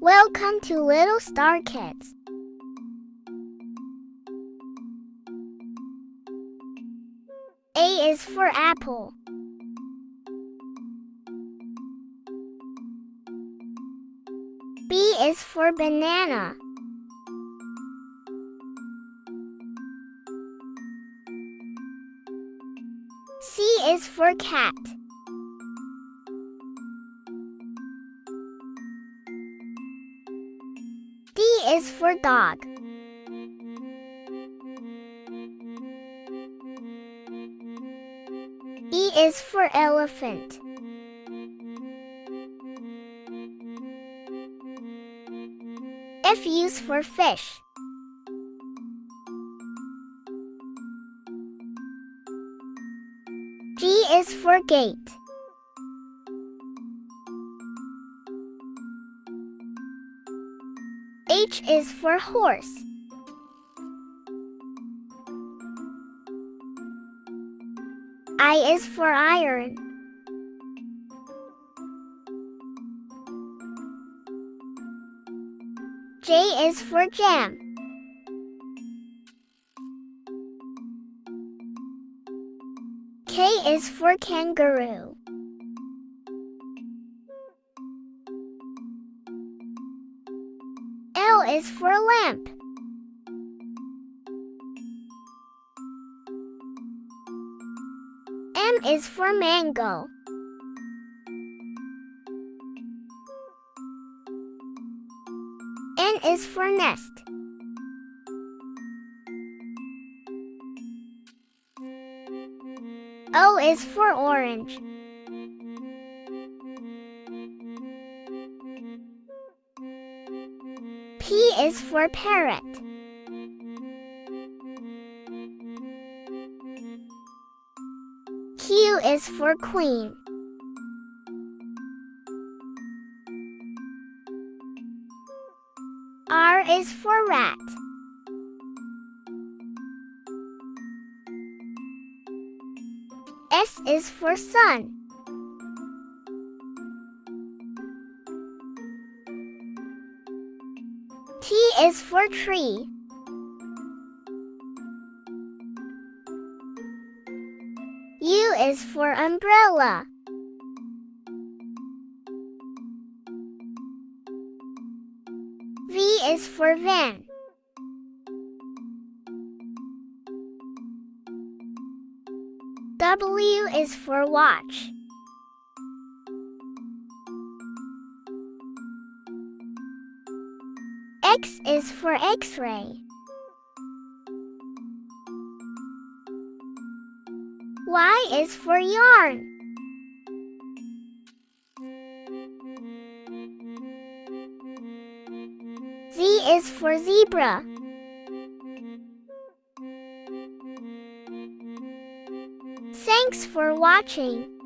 Welcome to Little Star Kids. A is for apple. B is for banana. C is for cat. D is for dog. E is for elephant. F is for fish. G is for gate. H is for horse. I is for iron. J is for jam. K is for kangaroo. L is for lamp. M is for mango. N is for nest. O is for orange. P is for parrot. Q is for queen. R is for rat. S is for sun. T is for tree. U is for umbrella. V is for van. W is for watch. X is for X-ray. Y is for yarn. Z is for zebra. Thanks for watching.